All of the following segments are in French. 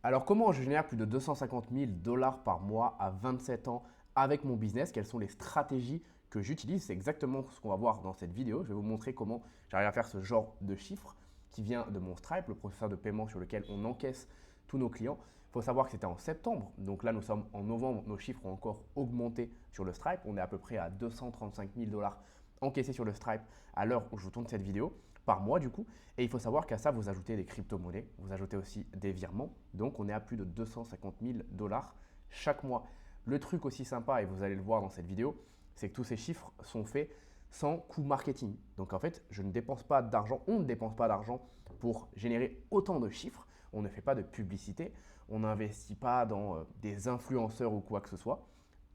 Alors comment je génère plus de 250 000 dollars par mois à 27 ans avec mon business? Quelles sont les stratégies que j'utilise? C'est exactement ce qu'on va voir dans cette vidéo. Je vais vous montrer comment j'arrive à faire ce genre de chiffres qui vient de mon Stripe, le processeur de paiement sur lequel on encaisse tous nos clients. Il faut savoir que c'était en septembre, donc là nous sommes en novembre, nos chiffres ont encore augmenté sur le Stripe. On est à peu près à 235 000 dollars encaissés sur le Stripe à l'heure où je vous tourne cette vidéo par mois du coup. Et il faut savoir qu'à ça, vous ajoutez des crypto-monnaies, vous ajoutez aussi des virements. Donc, on est à plus de 250 000 dollars chaque mois. Le truc aussi sympa, et vous allez le voir dans cette vidéo, c'est que tous ces chiffres sont faits sans coût marketing. Donc, en fait, je ne dépense pas d'argent, on ne dépense pas d'argent pour générer autant de chiffres. On ne fait pas de publicité, on n'investit pas dans des influenceurs ou quoi que ce soit.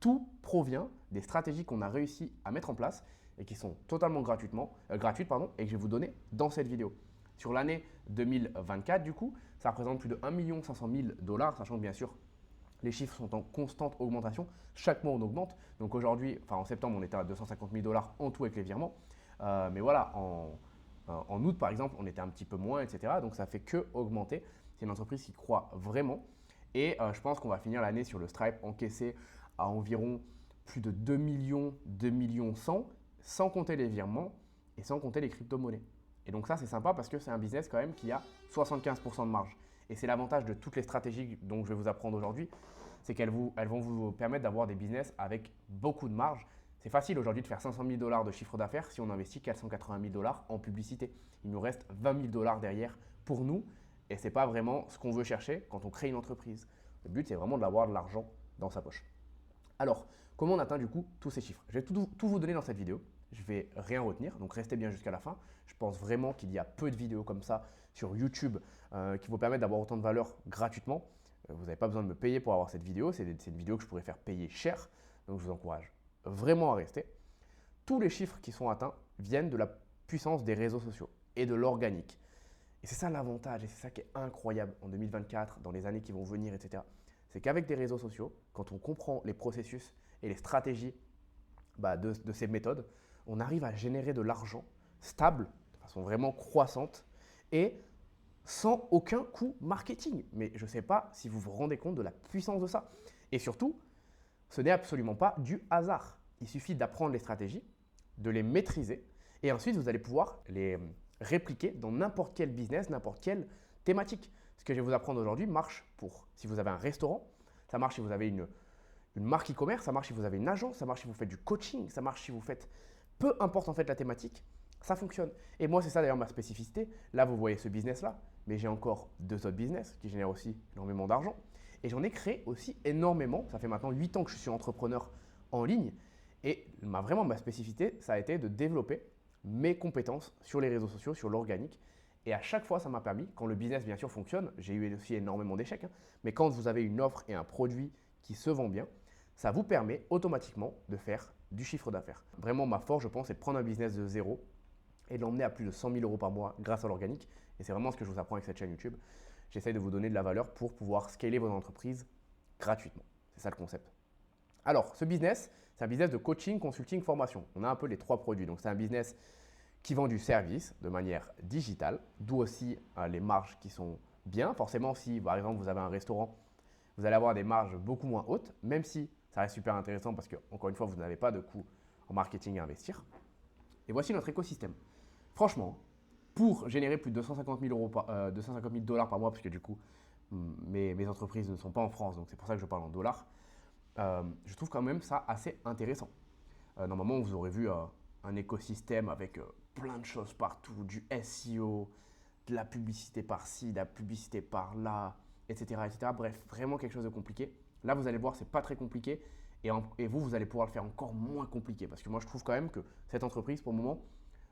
Tout provient des stratégies qu'on a réussi à mettre en place et qui sont totalement gratuites et que je vais vous donner dans cette vidéo. Sur l'année 2024, du coup, ça représente plus de 1 500 000 dollars, sachant que bien sûr, les chiffres sont en constante augmentation. Chaque mois, on augmente. Donc aujourd'hui, enfin en septembre, on était à 250 000 dollars en tout avec les virements. Mais voilà, en août, par exemple, on était un petit peu moins, etc. Donc ça fait que augmenter. C'est une entreprise qui croit vraiment. Et je pense qu'on va finir l'année sur le Stripe encaissé à environ plus de 2 millions, 2 millions 100, sans compter les virements et sans compter les crypto-monnaies. Et donc ça, c'est sympa parce que c'est un business quand même qui a 75% de marge. Et c'est l'avantage de toutes les stratégies dont je vais vous apprendre aujourd'hui, c'est elles vont vous permettre d'avoir des business avec beaucoup de marge. C'est facile aujourd'hui de faire 500 000 dollars de chiffre d'affaires si on investit 480 000 dollars en publicité. Il nous reste 20 000 dollars derrière pour nous et ce n'est pas vraiment ce qu'on veut chercher quand on crée une entreprise. Le but, c'est vraiment d'avoir de l'argent dans sa poche. Alors, comment on atteint du coup tous ces chiffres? Je vais tout vous donner dans cette vidéo. Je ne vais rien retenir, donc restez bien jusqu'à la fin. Je pense vraiment qu'il y a peu de vidéos comme ça sur YouTube qui vous permettent d'avoir autant de valeur gratuitement. Vous n'avez pas besoin de me payer pour avoir cette vidéo. C'est une vidéo que je pourrais faire payer cher. Donc je vous encourage vraiment à rester. Tous les chiffres qui sont atteints viennent de la puissance des réseaux sociaux et de l'organique. Et c'est ça l'avantage et c'est ça qui est incroyable en 2024, dans les années qui vont venir, etc. C'est qu'avec des réseaux sociaux, quand on comprend les processus et les stratégies de ces méthodes, on arrive à générer de l'argent stable, de façon vraiment croissante et sans aucun coût marketing. Mais je ne sais pas si vous vous rendez compte de la puissance de ça. Et surtout, ce n'est absolument pas du hasard. Il suffit d'apprendre les stratégies, de les maîtriser, et ensuite vous allez pouvoir les répliquer dans n'importe quel business, n'importe quelle thématique. Ce que je vais vous apprendre aujourd'hui marche pour si vous avez un restaurant, ça marche si vous avez une marque e-commerce, ça marche si vous avez une agence, ça marche si vous faites du coaching, ça marche si vous faites peu importe en fait la thématique, ça fonctionne. Et moi, c'est ça d'ailleurs ma spécificité. Là, vous voyez ce business-là, mais j'ai encore deux autres business qui génèrent aussi énormément d'argent. Et j'en ai créé aussi énormément. Ça fait maintenant 8 ans que je suis entrepreneur en ligne. Et vraiment, ma spécificité, ça a été de développer mes compétences sur les réseaux sociaux, sur l'organique. Et à chaque fois, ça m'a permis, quand le business bien sûr fonctionne, j'ai eu aussi énormément d'échecs, mais quand vous avez une offre et un produit qui se vend bien, ça vous permet automatiquement de faire du chiffre d'affaires. Vraiment, ma force, je pense, c'est de prendre un business de zéro et de l'emmener à plus de 100 000 euros par mois grâce à l'organique. Et c'est vraiment ce que je vous apprends avec cette chaîne YouTube. J'essaie de vous donner de la valeur pour pouvoir scaler votre entreprise gratuitement. C'est ça le concept. Alors, ce business, c'est un business de coaching, consulting, formation. On a un peu les trois produits. Donc, c'est un business qui vend du service de manière digitale, d'où aussi les marges qui sont bien. Forcément, si par exemple vous avez un restaurant, vous allez avoir des marges beaucoup moins hautes, même si ça reste super intéressant parce que, encore une fois, vous n'avez pas de coût en marketing à investir. Et voici notre écosystème. Franchement, pour générer plus de 250 000 250 000 dollars par mois, parce que du coup, mes entreprises ne sont pas en France, donc c'est pour ça que je parle en dollars, je trouve quand même ça assez intéressant. Normalement, vous aurez vu un écosystème avec plein de choses partout, du SEO, de la publicité par-ci, de la publicité par-là, etc., etc. Bref, vraiment quelque chose de compliqué. Là, vous allez voir, c'est pas très compliqué. Et vous allez pouvoir le faire encore moins compliqué. Parce que moi, je trouve quand même que cette entreprise, pour le moment,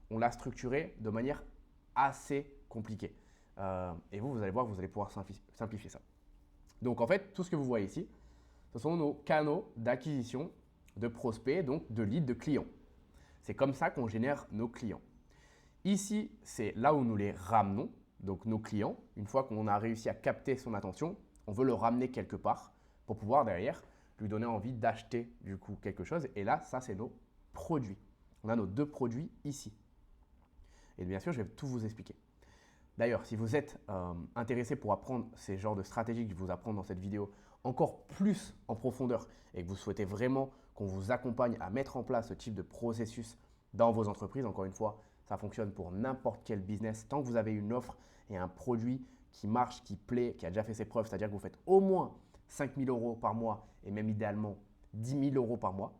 on l'a structurée de manière assez compliquée. Et vous allez voir, vous allez pouvoir simplifier ça. Donc, en fait, tout ce que vous voyez ici, ce sont nos canaux d'acquisition de prospects, donc de leads de clients. C'est comme ça qu'on génère nos clients. Ici, c'est là où nous les ramenons, donc nos clients. Une fois qu'on a réussi à capter son attention, on veut le ramener quelque part pour pouvoir derrière lui donner envie d'acheter du coup quelque chose. Et là, ça, c'est nos produits. On a nos deux produits ici. Et bien sûr, je vais tout vous expliquer. D'ailleurs, si vous êtes intéressé pour apprendre ces genres de stratégies que je vous apprends dans cette vidéo encore plus en profondeur et que vous souhaitez vraiment qu'on vous accompagne à mettre en place ce type de processus dans vos entreprises, encore une fois, ça fonctionne pour n'importe quel business. Tant que vous avez une offre et un produit qui marche, qui plaît, qui a déjà fait ses preuves, c'est-à-dire que vous faites au moins 5 000 euros par mois et même idéalement 10 000 euros par mois,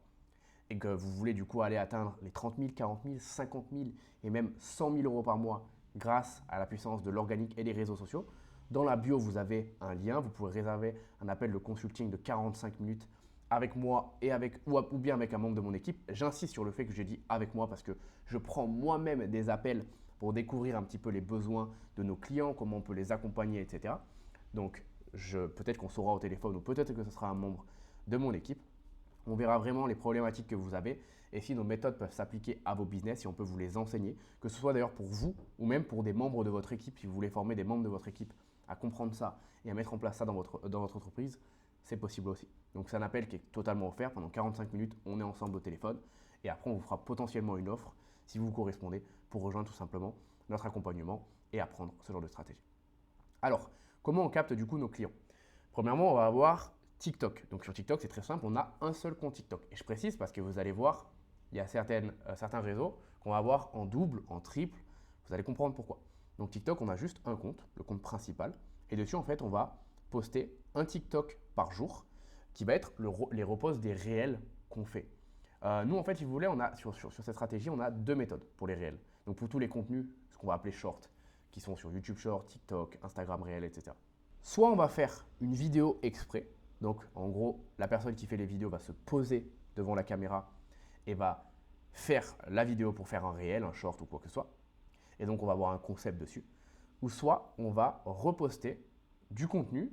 et que vous voulez du coup aller atteindre les 30 000, 40 000, 50 000 et même 100 000 euros par mois grâce à la puissance de l'organique et des réseaux sociaux. Dans la bio, vous avez un lien. Vous pouvez réserver un appel de consulting de 45 minutes avec moi et ou bien avec un membre de mon équipe. J'insiste sur le fait que j'ai dit avec moi parce que je prends moi-même des appels pour découvrir un petit peu les besoins de nos clients, comment on peut les accompagner, etc. Donc, peut-être qu'on saura au téléphone ou peut-être que ce sera un membre de mon équipe. On verra vraiment les problématiques que vous avez et si nos méthodes peuvent s'appliquer à vos business, si on peut vous les enseigner, que ce soit d'ailleurs pour vous ou même pour des membres de votre équipe, si vous voulez former des membres de votre équipe à comprendre ça et à mettre en place ça dans votre entreprise, c'est possible aussi. Donc c'est un appel qui est totalement offert. Pendant 45 minutes, on est ensemble au téléphone et après on vous fera potentiellement une offre si vous correspondez pour rejoindre tout simplement notre accompagnement et apprendre ce genre de stratégie. Alors, comment on capte du coup nos clients? Premièrement, on va avoir TikTok. Donc sur TikTok, c'est très simple, on a un seul compte TikTok. Et je précise parce que vous allez voir, il y a certains réseaux qu'on va avoir en double, en triple. Vous allez comprendre pourquoi. Donc TikTok, on a juste un compte, le compte principal. Et dessus, en fait, on va poster un TikTok par jour qui va être les reposts des réels qu'on fait. Nous, en fait, si vous voulez, sur cette stratégie, on a deux méthodes pour les réels. Donc pour tous les contenus, ce qu'on va appeler short, qui sont sur YouTube Short, TikTok, Instagram Réel, etc. Soit on va faire une vidéo exprès. Donc, en gros, la personne qui fait les vidéos va se poser devant la caméra et va faire la vidéo pour faire un réel, un short ou quoi que ce soit. Et donc, on va avoir un concept dessus. Ou soit, on va reposter du contenu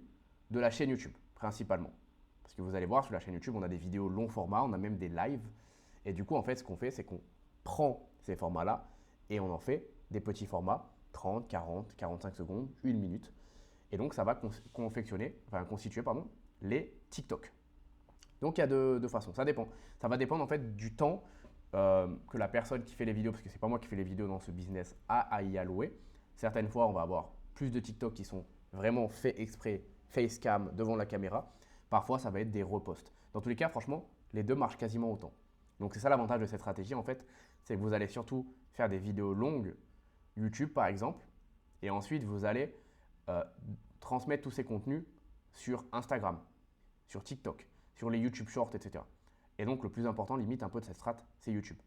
de la chaîne YouTube, principalement. Parce que vous allez voir, sur la chaîne YouTube, on a des vidéos long format, on a même des lives. Et du coup, en fait, ce qu'on fait, c'est qu'on prend ces formats-là et on en fait des petits formats, 30, 40, 45 secondes, 1 minute. Et donc, ça va constituer les TikTok. Donc, il y a deux façons. Ça dépend. Ça va dépendre en fait du temps que la personne qui fait les vidéos, parce que ce n'est pas moi qui fais les vidéos dans ce business, a à y allouer. Certaines fois, on va avoir plus de TikTok qui sont vraiment faits exprès, face cam, devant la caméra. Parfois, ça va être des reposts. Dans tous les cas, franchement, les deux marchent quasiment autant. Donc, c'est ça l'avantage de cette stratégie, en fait, c'est que vous allez surtout faire des vidéos longues, YouTube par exemple, et ensuite, vous allez transmettre tous ces contenus sur Instagram, sur TikTok, sur les YouTube Shorts, etc. Et donc, le plus important, limite un peu de cette strat, c'est YouTube.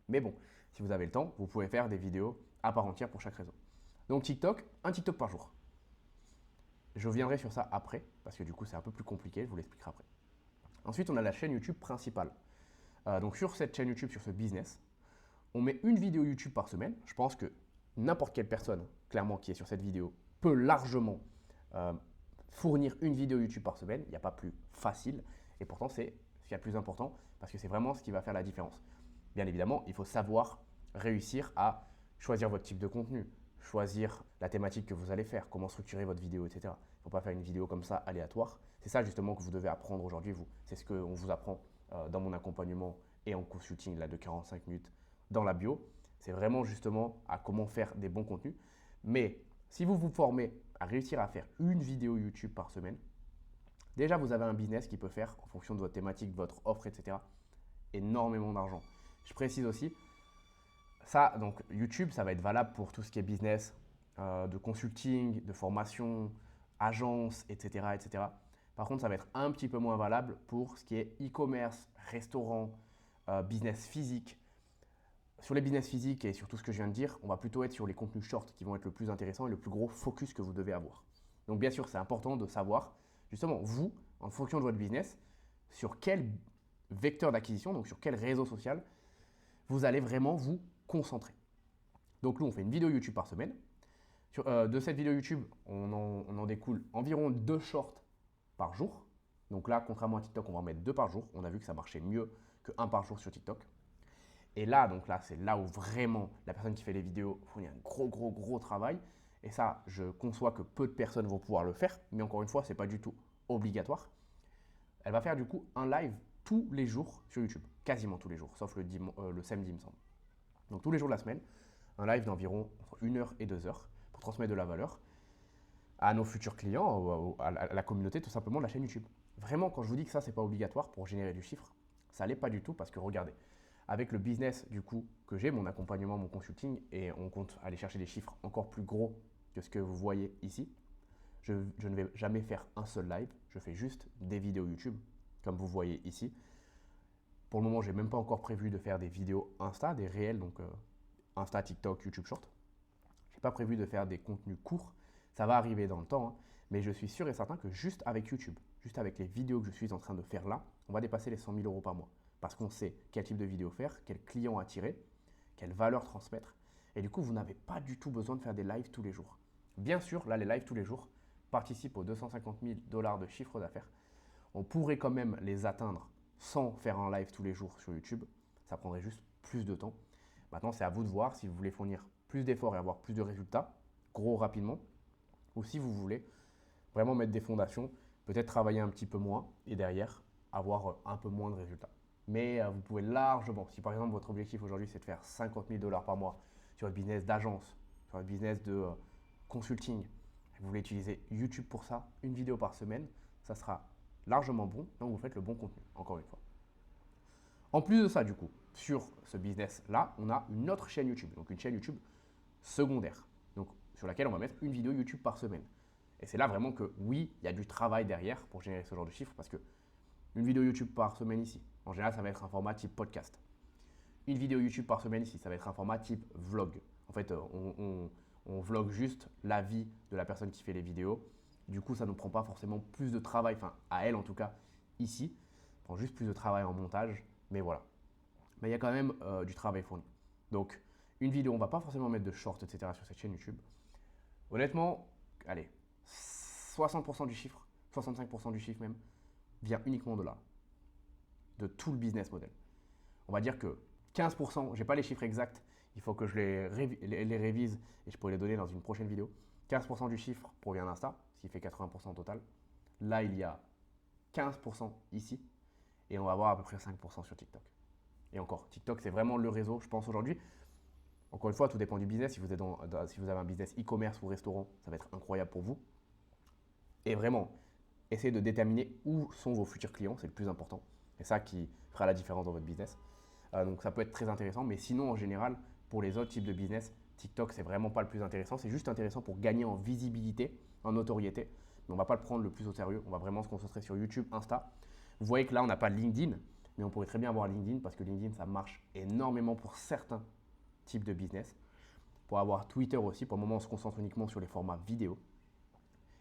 Mais bon, si vous avez le temps, vous pouvez faire des vidéos à part entière pour chaque réseau. Donc TikTok, un TikTok par jour. Je reviendrai sur ça après, parce que du coup, c'est un peu plus compliqué, je vous l'expliquerai après. Ensuite, on a la chaîne YouTube principale. Donc sur cette chaîne YouTube, sur ce business, on met une vidéo YouTube par semaine. Je pense que n'importe quelle personne, clairement, qui est sur cette vidéo, peut largement fournir une vidéo YouTube par semaine. Il n'y a pas plus facile. Et pourtant, c'est ce qui est le plus important parce que c'est vraiment ce qui va faire la différence. Bien évidemment, il faut savoir réussir à choisir votre type de contenu, choisir la thématique que vous allez faire, comment structurer votre vidéo, etc. Il ne faut pas faire une vidéo comme ça aléatoire. C'est ça justement que vous devez apprendre aujourd'hui, vous. C'est ce qu'on vous apprend dans mon accompagnement et en consulting là, de 45 minutes dans la bio. C'est vraiment justement à comment faire des bons contenus. Mais si vous vous formez à réussir à faire une vidéo YouTube par semaine, déjà vous avez un business qui peut faire, en fonction de votre thématique, votre offre, etc., énormément d'argent. Je précise aussi, ça, donc YouTube, ça va être valable pour tout ce qui est business, de consulting, de formation, agence, etc., etc. Par contre, ça va être un petit peu moins valable pour ce qui est e-commerce, restaurant, business physique. Sur les business physiques et sur tout ce que je viens de dire, on va plutôt être sur les contenus short qui vont être le plus intéressant et le plus gros focus que vous devez avoir. Donc bien sûr, c'est important de savoir, justement, vous, en fonction de votre business, sur quel vecteur d'acquisition, donc sur quel réseau social, vous allez vraiment vous concentrer. Donc nous, on fait une vidéo YouTube par semaine. De cette vidéo YouTube, on en découle environ 2 shorts par jour. Donc là, contrairement à TikTok, on va en mettre 2 par jour. On a vu que ça marchait mieux que 1 par jour sur TikTok. Et là, donc là, c'est là où vraiment la personne qui fait les vidéos fournit un gros travail. Et ça, je conçois que peu de personnes vont pouvoir le faire. Mais encore une fois, ce n'est pas du tout obligatoire. Elle va faire du coup un live tous les jours sur YouTube. Quasiment tous les jours, sauf le samedi, il me semble. Donc tous les jours de la semaine, un live d'environ entre 1 heure et 2 heures. pour transmettre de la valeur à nos futurs clients, à la communauté tout simplement de la chaîne YouTube. Vraiment, quand je vous dis que ça, c'est pas obligatoire pour générer du chiffre, ça l'est pas du tout parce que regardez, avec le business du coup que j'ai, mon accompagnement, mon consulting, et on compte aller chercher des chiffres encore plus gros que ce que vous voyez ici, je ne vais jamais faire un seul live, je fais juste des vidéos YouTube, comme vous voyez ici. Pour le moment, je n'ai même pas encore prévu de faire des vidéos Insta, des réels, donc Insta, TikTok, YouTube Short. Je n'ai pas prévu de faire des contenus courts, ça va arriver dans le temps, hein, mais je suis sûr et certain que juste avec YouTube, juste avec les vidéos que je suis en train de faire là, on va dépasser les 100 000 euros par mois. Parce qu'on sait quel type de vidéo faire, quel client attirer, quelle valeur transmettre. Et du coup, vous n'avez pas du tout besoin de faire des lives tous les jours. Bien sûr, là, les lives tous les jours participent aux 250 000 $ de chiffre d'affaires. On pourrait quand même les atteindre sans faire un live tous les jours sur YouTube. Ça prendrait juste plus de temps. Maintenant, c'est à vous de voir si vous voulez fournir plus d'efforts et avoir plus de résultats, gros rapidement, ou si vous voulez vraiment mettre des fondations, peut-être travailler un petit peu moins et derrière avoir un peu moins de résultats. Mais vous pouvez largement, si par exemple votre objectif aujourd'hui c'est de faire 50 000 $ par mois sur votre business d'agence, sur votre business de consulting, vous voulez utiliser YouTube pour ça, une vidéo par semaine, ça sera largement bon, donc vous faites le bon contenu, encore une fois. En plus de ça, du coup, sur ce business-là, on a une autre chaîne YouTube, donc une chaîne YouTube secondaire, donc sur laquelle on va mettre une vidéo YouTube par semaine. Et c'est là vraiment que oui, il y a du travail derrière pour générer ce genre de chiffres parce que une vidéo YouTube par semaine ici, en général, ça va être un format type podcast. Une vidéo YouTube par semaine ici, ça va être un format type vlog. En fait, on vlog juste la vie de la personne qui fait les vidéos. Du coup, ça ne prend pas forcément plus de travail, enfin à elle en tout cas, ici. Ça prend juste plus de travail en montage, mais voilà. Mais il y a quand même du travail fourni. Donc, une vidéo, on ne va pas forcément mettre de shorts, etc. sur cette chaîne YouTube. Honnêtement, allez, 60% du chiffre, 65% du chiffre même, vient uniquement de là, de tout le business model. On va dire que 15%, je n'ai pas les chiffres exacts, il faut que je les révise et je pourrais les donner dans une prochaine vidéo. 15% du chiffre provient d'Insta, ce qui fait 80% au total. Là, il y a 15% ici et on va avoir à peu près 5% sur TikTok. Et encore, TikTok, c'est vraiment le réseau, je pense, aujourd'hui. Encore une fois, tout dépend du business. Si vous avez un business e-commerce ou restaurant, ça va être incroyable pour vous. Et vraiment, essayez de déterminer où sont vos futurs clients, c'est le plus important. C'est ça qui fera la différence dans votre business. Donc ça peut être très intéressant, mais sinon en général, pour les autres types de business, TikTok c'est vraiment pas le plus intéressant. C'est juste intéressant pour gagner en visibilité, en notoriété. Mais on ne va pas le prendre le plus au sérieux. On va vraiment se concentrer sur YouTube, Insta. Vous voyez que là on n'a pas LinkedIn, mais on pourrait très bien avoir LinkedIn parce que LinkedIn ça marche énormément pour certains types de business. Pour avoir Twitter aussi, pour le moment on se concentre uniquement sur les formats vidéo.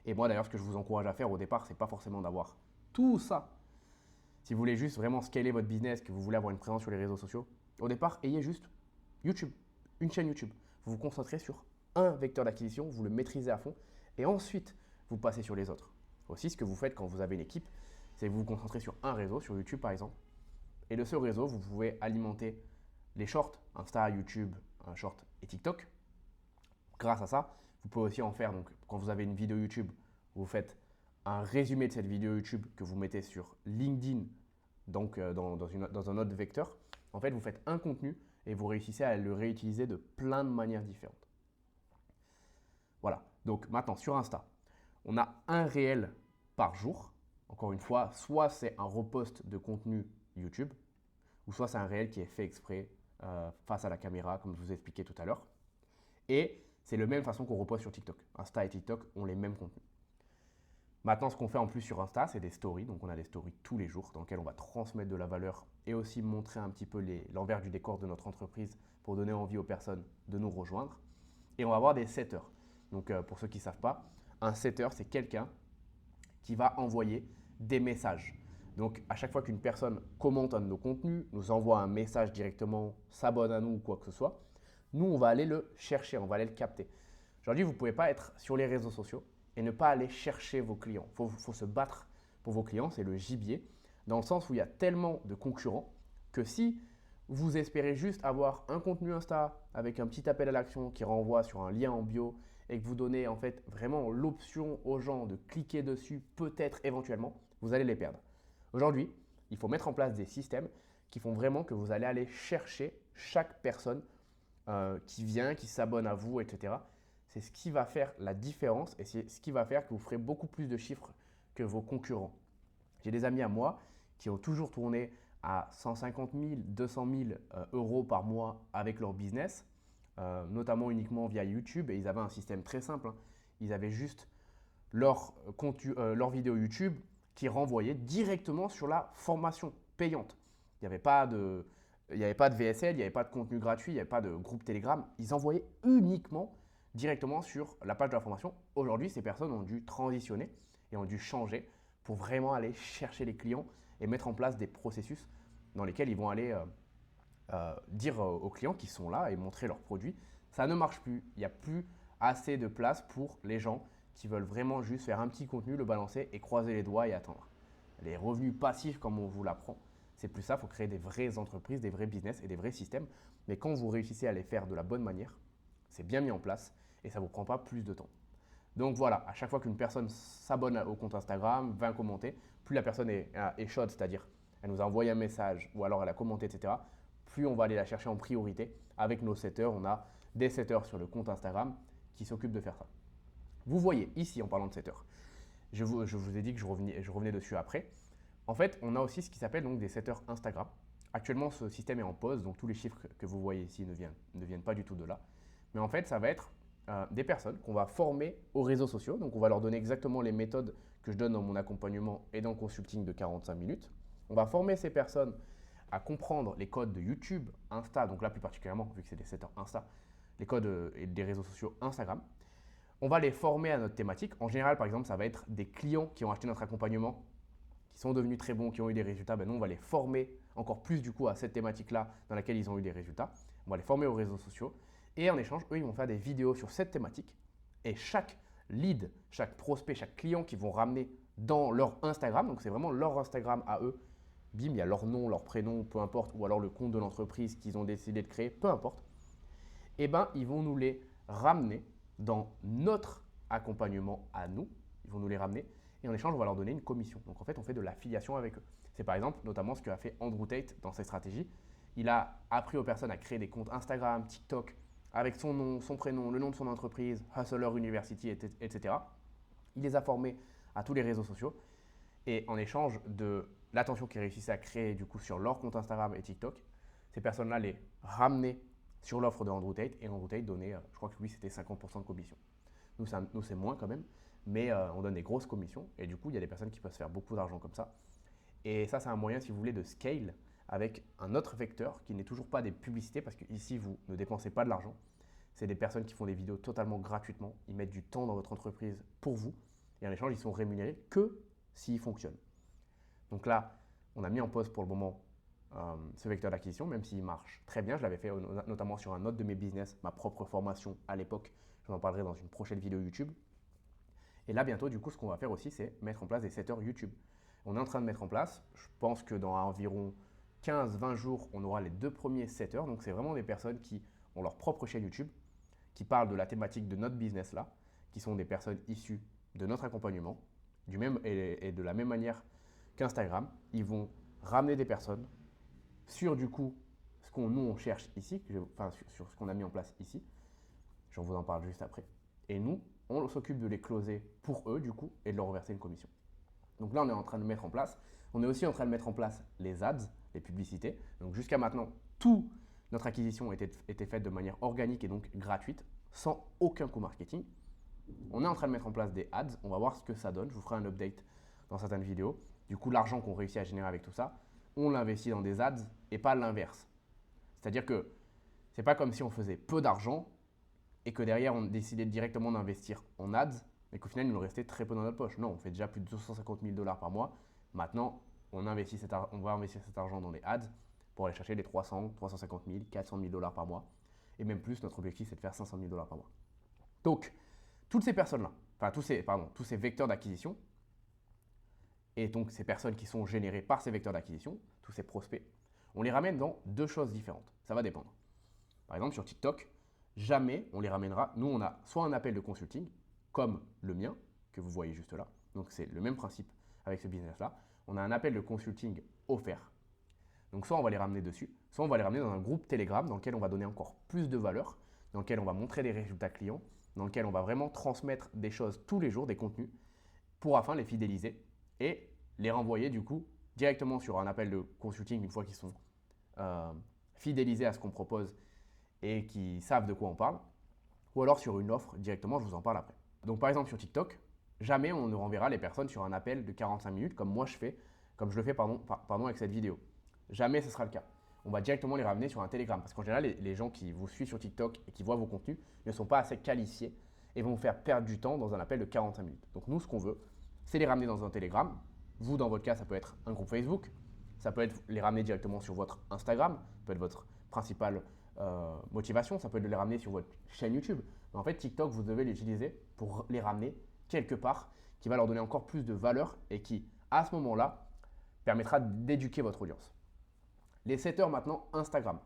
Et moi d'ailleurs, ce que je vous encourage à faire au départ, c'est pas forcément d'avoir tout ça. Si vous voulez juste vraiment scaler votre business, que vous voulez avoir une présence sur les réseaux sociaux, au départ, ayez juste YouTube, une chaîne YouTube. Vous vous concentrez sur un vecteur d'acquisition, vous le maîtrisez à fond, et ensuite, vous passez sur les autres. Aussi, ce que vous faites quand vous avez une équipe, c'est que vous vous concentrez sur un réseau, sur YouTube par exemple, et de ce réseau, vous pouvez alimenter les shorts, Insta, YouTube, Short et TikTok. Grâce à ça, vous pouvez aussi en faire, donc quand vous avez une vidéo YouTube, vous faites un résumé de cette vidéo YouTube que vous mettez sur LinkedIn, donc dans un autre vecteur. En fait, vous faites un contenu et vous réussissez à le réutiliser de plein de manières différentes. Voilà, donc maintenant sur Insta, on a un réel par jour. Encore une fois, soit c'est un repost de contenu YouTube, ou soit c'est un réel qui est fait exprès face à la caméra, comme je vous ai expliqué tout à l'heure. Et c'est de la même façon qu'on reposte sur TikTok. Insta et TikTok ont les mêmes contenus. Maintenant, ce qu'on fait en plus sur Insta, c'est des stories. Donc, on a des stories tous les jours dans lesquelles on va transmettre de la valeur et aussi montrer un petit peu l'envers du décor de notre entreprise pour donner envie aux personnes de nous rejoindre. Et on va avoir des setters. Donc, pour ceux qui ne savent pas, un setter, c'est quelqu'un qui va envoyer des messages. Donc, à chaque fois qu'une personne commente un de nos contenus, nous envoie un message directement, s'abonne à nous ou quoi que ce soit, nous, on va aller le chercher, on va aller le capter. Aujourd'hui, vous ne pouvez pas être sur les réseaux sociaux et ne pas aller chercher vos clients. Il faut se battre pour vos clients, c'est le gibier, dans le sens où il y a tellement de concurrents que si vous espérez juste avoir un contenu Insta avec un petit appel à l'action qui renvoie sur un lien en bio et que vous donnez en fait vraiment l'option aux gens de cliquer dessus, peut-être éventuellement, vous allez les perdre. Aujourd'hui, il faut mettre en place des systèmes qui font vraiment que vous allez aller chercher chaque personne qui vient, qui s'abonne à vous, etc. c'est ce qui va faire la différence et c'est ce qui va faire que vous ferez beaucoup plus de chiffres que vos concurrents. J'ai des amis à moi qui ont toujours tourné à 150 000, 200 000 euros par mois avec leur business, notamment uniquement via YouTube. Et ils avaient un système très simple, hein. Ils avaient juste leur vidéo YouTube qui renvoyait directement sur la formation payante. Il n'y avait pas de VSL, il n'y avait pas de contenu gratuit, il n'y avait pas de groupe Telegram. Ils envoyaient uniquement directement sur la page de la formation. Aujourd'hui, ces personnes ont dû transitionner et ont dû changer pour vraiment aller chercher les clients et mettre en place des processus dans lesquels ils vont aller dire aux clients qui sont là et montrer leurs produits. Ça ne marche plus. Il n'y a plus assez de place pour les gens qui veulent vraiment juste faire un petit contenu, le balancer et croiser les doigts et attendre. Les revenus passifs, comme on vous l'apprend, c'est plus ça. Il faut créer des vraies entreprises, des vrais business et des vrais systèmes. Mais quand vous réussissez à les faire de la bonne manière, c'est bien mis en place et ça ne vous prend pas plus de temps. Donc voilà, à chaque fois qu'une personne s'abonne au compte Instagram, va commenter, plus la personne est chaude, c'est-à-dire elle nous a envoyé un message ou alors elle a commenté, etc., plus on va aller la chercher en priorité. Avec nos setters, on a des setters sur le compte Instagram qui s'occupent de faire ça. Vous voyez ici, en parlant de setters, je vous ai dit que je revenais dessus après. En fait, on a aussi ce qui s'appelle donc des setters Instagram. Actuellement, ce système est en pause, donc tous les chiffres que vous voyez ici ne viennent pas du tout de là. Mais en fait, ça va être des personnes qu'on va former aux réseaux sociaux. Donc, on va leur donner exactement les méthodes que je donne dans mon accompagnement et dans le consulting de 45 minutes. On va former ces personnes à comprendre les codes de YouTube, Insta, donc là plus particulièrement, vu que c'est des setters Insta, les codes des réseaux sociaux Instagram. On va les former à notre thématique. En général, par exemple, ça va être des clients qui ont acheté notre accompagnement, qui sont devenus très bons, qui ont eu des résultats. Ben nous, on va les former encore plus du coup à cette thématique-là dans laquelle ils ont eu des résultats. On va les former aux réseaux sociaux. Et en échange, eux, ils vont faire des vidéos sur cette thématique. Et chaque lead, chaque prospect, chaque client qu'ils vont ramener dans leur Instagram, donc c'est vraiment leur Instagram à eux, bim, il y a leur nom, leur prénom, peu importe, ou alors le compte de l'entreprise qu'ils ont décidé de créer, peu importe, et ben ils vont nous les ramener dans notre accompagnement à nous. Ils vont nous les ramener et en échange, on va leur donner une commission. Donc en fait, on fait de l'affiliation avec eux. C'est par exemple notamment ce qu'a fait Andrew Tate dans ses stratégies. Il a appris aux personnes à créer des comptes Instagram, TikTok, avec son nom, son prénom, le nom de son entreprise, Hustler University, etc. Il les a formés à tous les réseaux sociaux. Et en échange de l'attention qu'ils réussissaient à créer du coup sur leur compte Instagram et TikTok, ces personnes-là les ramenaient sur l'offre de Andrew Tate et Andrew Tate donnait, je crois que lui c'était 50% de commission. Nous c'est moins quand même, mais on donne des grosses commissions et du coup il y a des personnes qui peuvent se faire beaucoup d'argent comme ça. Et ça c'est un moyen si vous voulez de scale avec un autre vecteur qui n'est toujours pas des publicités parce qu'ici vous ne dépensez pas de l'argent. C'est des personnes qui font des vidéos totalement gratuitement, ils mettent du temps dans votre entreprise pour vous et en échange ils sont rémunérés que s'ils fonctionnent. Donc là, on a mis en pause pour le moment ce vecteur d'acquisition, même s'il marche très bien. Je l'avais fait notamment sur un autre de mes business, ma propre formation à l'époque. Je vous en parlerai dans une prochaine vidéo YouTube. Et là, bientôt, du coup, ce qu'on va faire aussi, c'est mettre en place des setters YouTube. On est en train de mettre en place, je pense que dans environ 15-20 jours, on aura les 2 premiers setters. Donc, c'est vraiment des personnes qui ont leur propre chaîne YouTube, qui parlent de la thématique de notre business là, qui sont des personnes issues de notre accompagnement, et de la même manière qu'Instagram. Ils vont ramener des personnes sur du coup ce qu'on nous on cherche ici, sur ce qu'on a mis en place ici. Je vous en parle juste après. Et nous, on s'occupe de les closer pour eux du coup et de leur reverser une commission. Donc là, on est en train de mettre en place. On est aussi en train de mettre en place les ads, les publicités. Donc jusqu'à maintenant, toute notre acquisition était faite de manière organique et donc gratuite, sans aucun coût marketing. On est en train de mettre en place des ads. On va voir ce que ça donne. Je vous ferai un update dans certaines vidéos. Du coup, l'argent qu'on réussit à générer avec tout ça, on l'investit dans des ads et pas l'inverse. C'est-à-dire que c'est pas comme si on faisait peu d'argent et que derrière on décidait directement d'investir en ads et qu'au final il nous restait très peu dans notre poche. Non, on fait déjà plus de 250 000 $ par mois. Maintenant, on va investir cet argent dans les ads pour aller chercher les 300, 350 000, 400 000 $ par mois. Et même plus, notre objectif c'est de faire 500 000 $ par mois. Donc, toutes ces personnes-là, tous ces vecteurs d'acquisition, et donc ces personnes qui sont générées par ces vecteurs d'acquisition, tous ces prospects, on les ramène dans 2 choses différentes. Ça va dépendre. Par exemple, sur TikTok, jamais on les ramènera. Nous, on a soit un appel de consulting, comme le mien, que vous voyez juste là. Donc, c'est le même principe avec ce business-là. On a un appel de consulting offert. Donc, soit on va les ramener dessus, soit on va les ramener dans un groupe Telegram dans lequel on va donner encore plus de valeur, dans lequel on va montrer des résultats clients dans lequel on va vraiment transmettre des choses tous les jours, des contenus, pour afin les fidéliser et les renvoyer du coup directement sur un appel de consulting une fois qu'ils sont fidélisés à ce qu'on propose et qui savent de quoi on parle, ou alors sur une offre directement, je vous en parle après. Donc par exemple sur TikTok, jamais on ne renverra les personnes sur un appel de 45 minutes comme moi je fais, comme je le fais avec cette vidéo. Jamais ce sera le cas. On va directement les ramener sur un Telegram parce qu'en général, les gens qui vous suivent sur TikTok et qui voient vos contenus ne sont pas assez qualifiés et vont vous faire perdre du temps dans un appel de 45 minutes. Donc nous, ce qu'on veut, c'est les ramener dans un Telegram. Vous, dans votre cas, ça peut être un groupe Facebook, ça peut être les ramener directement sur votre Instagram, ça peut être votre principale motivation, ça peut être de les ramener sur votre chaîne YouTube. Mais en fait, TikTok, vous devez l'utiliser pour les ramener quelque part qui va leur donner encore plus de valeur et qui, à ce moment-là, permettra d'éduquer votre audience. Les setters maintenant, Instagram.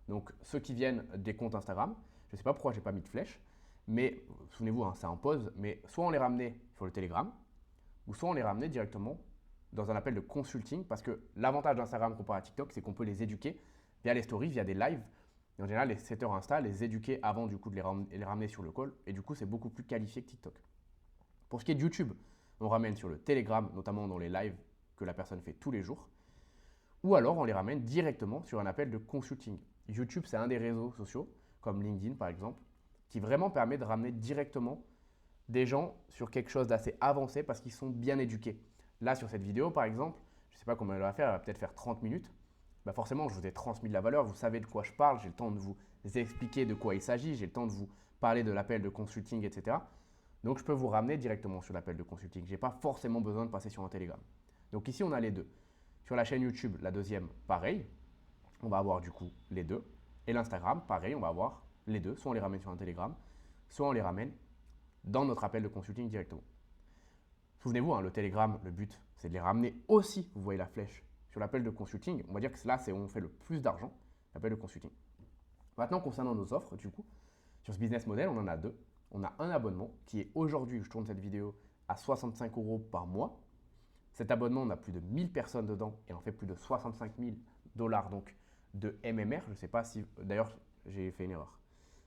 Donc ceux qui viennent des comptes Instagram, je ne sais pas pourquoi je n'ai pas mis de flèche, mais souvenez-vous, hein, c'est en pause, mais soit on les ramenait sur le Telegram, ou soit on les ramenait directement dans un appel de consulting, parce que l'avantage d'Instagram comparé à TikTok, c'est qu'on peut les éduquer via les stories, via des lives. Et en général, les setters Insta, les éduquer avant du coup de les ramener sur le call, et du coup, c'est beaucoup plus qualifié que TikTok. Pour ce qui est de YouTube, on ramène sur le Telegram, notamment dans les lives que la personne fait tous les jours, ou alors on les ramène directement sur un appel de consulting. YouTube, c'est un des réseaux sociaux, comme LinkedIn par exemple, qui vraiment permet de ramener directement des gens sur quelque chose d'assez avancé parce qu'ils sont bien éduqués. Là, sur cette vidéo par exemple, je ne sais pas combien elle va faire, elle va peut-être faire 30 minutes. Bah forcément, je vous ai transmis de la valeur, vous savez de quoi je parle, j'ai le temps de vous expliquer de quoi il s'agit, j'ai le temps de vous parler de l'appel de consulting, etc. Donc, je peux vous ramener directement sur l'appel de consulting. Je n'ai pas forcément besoin de passer sur un Telegram. Donc ici, on a les deux. Sur la chaîne YouTube, la deuxième, pareil. On va avoir du coup les deux. Et l'Instagram, pareil, on va avoir les deux. Soit on les ramène sur un Telegram, soit on les ramène dans notre appel de consulting directement. Souvenez-vous, hein, le Telegram, le but, c'est de les ramener aussi, vous voyez la flèche, sur l'appel de consulting. On va dire que là, c'est où on fait le plus d'argent, l'appel de consulting. Maintenant, concernant nos offres, du coup, sur ce business model, on en a deux. On a un abonnement qui est aujourd'hui, je tourne cette vidéo, à 65 € par mois. Cet abonnement, on a plus de 1000 personnes dedans et on fait plus de 65 000 $ donc de MMR. Je ne sais pas si, d'ailleurs, j'ai fait une erreur.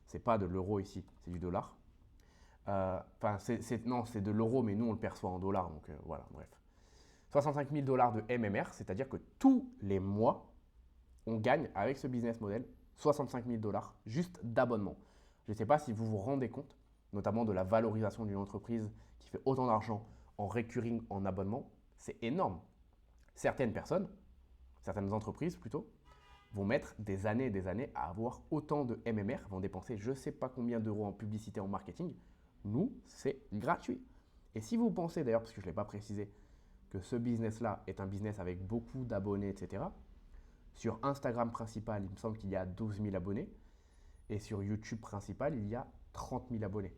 C'est pas de l'euro ici, c'est du dollar. Enfin, non, c'est de l'euro, mais nous, on le perçoit en dollars. Donc voilà, bref. 65 000 $ de MMR, c'est-à-dire que tous les mois, on gagne avec ce business model 65 000 $ juste d'abonnement. Je ne sais pas si vous vous rendez compte, notamment de la valorisation d'une entreprise qui fait autant d'argent en recurring, en abonnement. C'est énorme. Certaines personnes, certaines entreprises plutôt, vont mettre des années et des années à avoir autant de MMR, vont dépenser je ne sais pas combien d'euros en publicité, en marketing. Nous, c'est gratuit. Et si vous pensez d'ailleurs, parce que je ne l'ai pas précisé, que ce business-là est un business avec beaucoup d'abonnés, etc., sur Instagram principal, il me semble qu'il y a 12 000 abonnés, et sur YouTube principal, il y a 30 000 abonnés.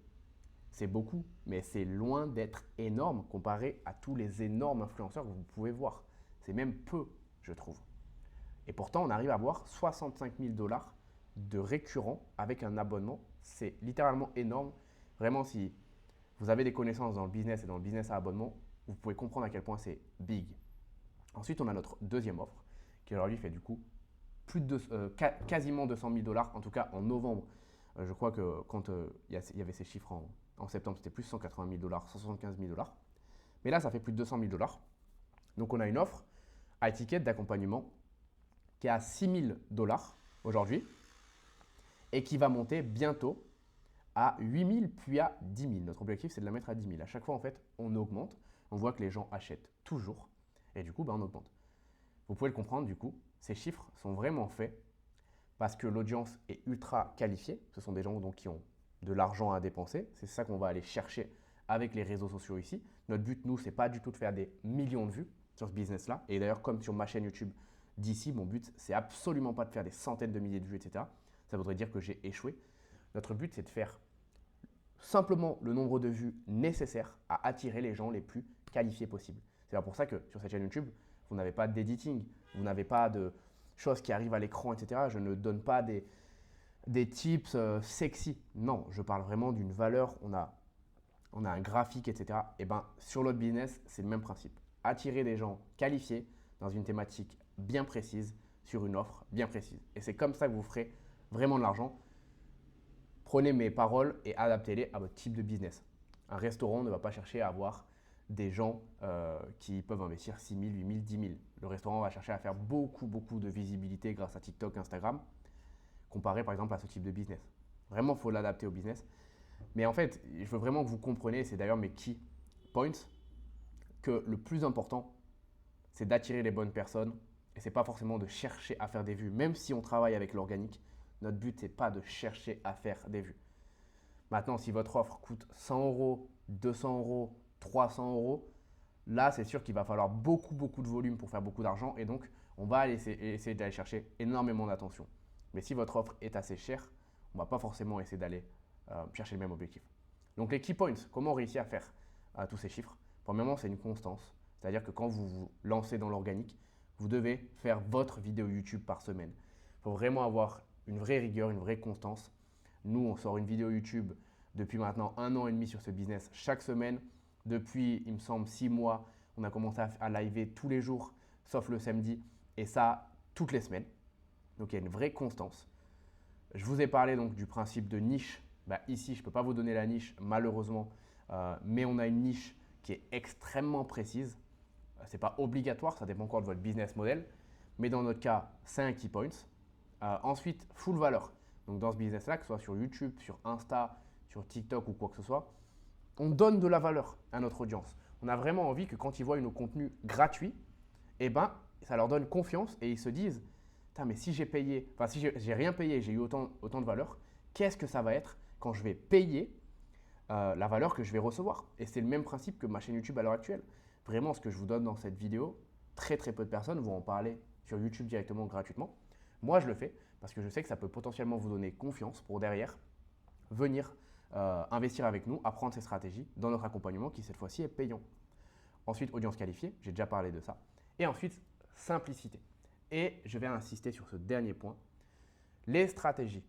C'est beaucoup, mais c'est loin d'être énorme comparé à tous les énormes influenceurs que vous pouvez voir. C'est même peu, je trouve. Et pourtant, on arrive à avoir 65 000 $ de récurrent avec un abonnement. C'est littéralement énorme. Vraiment, si vous avez des connaissances dans le business et dans le business à abonnement, vous pouvez comprendre à quel point c'est big. Ensuite, on a notre deuxième offre qui aujourd'hui fait du coup quasiment 200 000 $. En tout cas, en novembre, je crois que quand il y avait ces chiffres en septembre, c'était plus 180 000 $, 175 000 $. Mais là, ça fait plus de 200 000 $. Donc, on a une offre à étiquette d'accompagnement qui est à 6 000 $ aujourd'hui et qui va monter bientôt à 8 000 puis à 10 000. Notre objectif, c'est de la mettre à 10 000. À chaque fois, en fait, on augmente. On voit que les gens achètent toujours et du coup, on augmente. Vous pouvez le comprendre, du coup, ces chiffres sont vraiment faits parce que l'audience est ultra qualifiée. Ce sont des gens donc, qui ont de l'argent à dépenser. C'est ça qu'on va aller chercher avec les réseaux sociaux ici. Notre but, nous, c'est pas du tout de faire des millions de vues sur ce business-là. Et d'ailleurs, comme sur ma chaîne YouTube d'ici, mon but, c'est absolument pas de faire des centaines de milliers de vues, etc. Ça voudrait dire que j'ai échoué. Notre but, c'est de faire simplement le nombre de vues nécessaires à attirer les gens les plus qualifiés possibles. C'est pour ça que sur cette chaîne YouTube, vous n'avez pas d'editing, vous n'avez pas de choses qui arrivent à l'écran, etc. Je ne donne pas des tips sexy. Non, je parle vraiment d'une valeur. On a un graphique, etc. Et ben, sur l'autre business, c'est le même principe. Attirer des gens qualifiés dans une thématique bien précise, sur une offre bien précise. Et c'est comme ça que vous ferez vraiment de l'argent. Prenez mes paroles et adaptez-les à votre type de business. Un restaurant ne va pas chercher à avoir des gens qui peuvent investir 6 000, 8 000, 10 000. Le restaurant va chercher à faire beaucoup de visibilité grâce à TikTok, Instagram, comparé par exemple à ce type de business. Vraiment, il faut l'adapter au business. Mais en fait, je veux vraiment que vous compreniez, c'est d'ailleurs mes key points, que le plus important, c'est d'attirer les bonnes personnes et ce n'est pas forcément de chercher à faire des vues. Même si on travaille avec l'organique, notre but, ce n'est pas de chercher à faire des vues. Maintenant, si votre offre coûte 100 euros, 200 euros, 300 euros, là, c'est sûr qu'il va falloir beaucoup de volume pour faire beaucoup d'argent et donc, on va essayer d'aller chercher énormément d'attention. Mais si votre offre est assez chère, on ne va pas forcément essayer d'aller chercher le même objectif. Donc, les key points, comment réussir à faire tous ces chiffres? Premièrement, c'est une constance. C'est-à-dire que quand vous vous lancez dans l'organique, vous devez faire votre vidéo YouTube par semaine. Il faut vraiment avoir une vraie rigueur, une vraie constance. Nous, on sort une vidéo YouTube depuis maintenant 1 an et demi sur ce business chaque semaine. Depuis, il me semble, 6 mois, on a commencé à liver tous les jours, sauf le samedi, et ça, toutes les semaines. Donc, il y a une vraie constance. Je vous ai parlé donc du principe de niche. Ici, je ne peux pas vous donner la niche, malheureusement, mais on a une niche qui est extrêmement précise. Ce n'est pas obligatoire, ça dépend encore de votre business model, mais dans notre cas, c'est un key points. Ensuite, full valeur. Donc, dans ce business-là, que ce soit sur YouTube, sur Insta, sur TikTok ou quoi que ce soit, on donne de la valeur à notre audience. On a vraiment envie que quand ils voient nos contenus gratuits, ça leur donne confiance et ils se disent « mais si j'ai payé, enfin si j'ai rien payé, j'ai eu autant de valeur, qu'est-ce que ça va être quand je vais payer la valeur que je vais recevoir ?» Et c'est le même principe que ma chaîne YouTube à l'heure actuelle. Vraiment, ce que je vous donne dans cette vidéo, très peu de personnes vont en parler sur YouTube directement gratuitement. Moi, je le fais parce que je sais que ça peut potentiellement vous donner confiance pour derrière venir investir avec nous, apprendre ces stratégies dans notre accompagnement qui cette fois-ci est payant. Ensuite, audience qualifiée, j'ai déjà parlé de ça. Et ensuite, simplicité. Et je vais insister sur ce dernier point. Les stratégies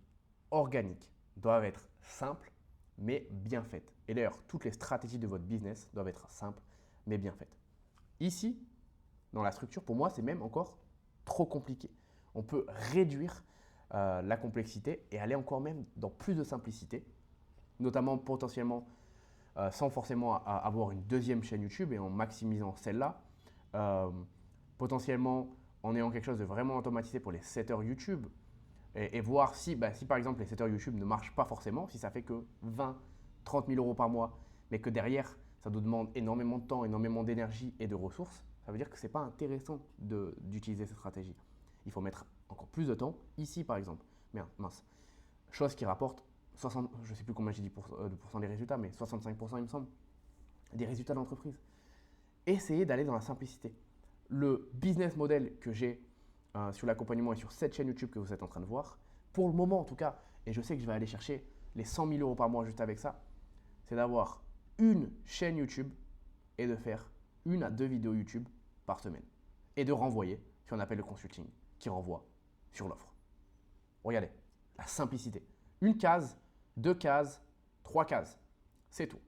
organiques doivent être simples mais bien faites. Et d'ailleurs, toutes les stratégies de votre business doivent être simples mais bien faites. Ici, dans la structure, pour moi, c'est même encore trop compliqué. On peut réduire la complexité et aller encore même dans plus de simplicité, notamment potentiellement sans forcément avoir une deuxième chaîne YouTube et en maximisant celle-là, potentiellement en ayant quelque chose de vraiment automatisé pour les setters YouTube et voir si par exemple les setters YouTube ne marchent pas forcément, si ça fait que 20, 30 000 euros par mois, mais que derrière ça nous demande énormément de temps, énormément d'énergie et de ressources, ça veut dire que ce n'est pas intéressant d'utiliser cette stratégie. Il faut mettre encore plus de temps. Ici, par exemple, mince, chose qui rapporte 60, je ne sais plus combien j'ai dit de pourcent des résultats, mais 65% il me semble, des résultats d'entreprise. Essayez d'aller dans la simplicité. Le business model que j'ai sur l'accompagnement et sur cette chaîne YouTube que vous êtes en train de voir, pour le moment en tout cas, et je sais que je vais aller chercher les 100 000 euros par mois juste avec ça, c'est d'avoir une chaîne YouTube et de faire 1 à 2 vidéos YouTube par semaine. Et de renvoyer, ce qu'on appelle le consulting, qui renvoie sur l'offre. Regardez, la simplicité. 1 case, 2 cases, 3 cases. C'est tout.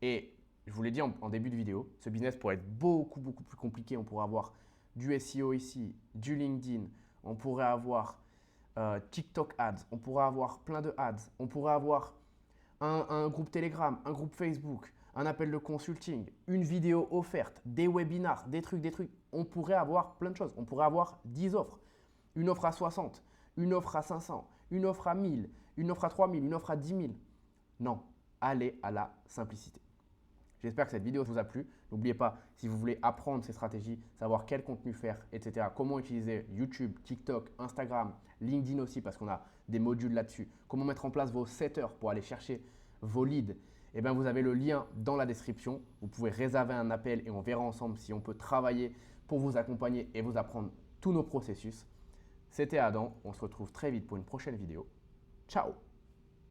Et je vous l'ai dit en début de vidéo, ce business pourrait être beaucoup plus compliqué. On pourrait avoir du SEO ici, du LinkedIn, on pourrait avoir TikTok ads, on pourrait avoir plein de ads, on pourrait avoir un groupe Telegram, un groupe Facebook, un appel de consulting, une vidéo offerte, des webinars, des trucs. On pourrait avoir plein de choses. On pourrait avoir 10 offres. Une offre à 60, une offre à 500, une offre à 1000, une offre à 3000, une offre à 10 000. Non, allez à la simplicité. J'espère que cette vidéo vous a plu. N'oubliez pas, si vous voulez apprendre ces stratégies, savoir quel contenu faire, etc., comment utiliser YouTube, TikTok, Instagram, LinkedIn aussi, parce qu'on a des modules là-dessus, comment mettre en place vos setters pour aller chercher vos leads, eh bien, vous avez le lien dans la description. Vous pouvez réserver un appel et on verra ensemble si on peut travailler pour vous accompagner et vous apprendre tous nos processus. C'était Adam, on se retrouve très vite pour une prochaine vidéo. Ciao!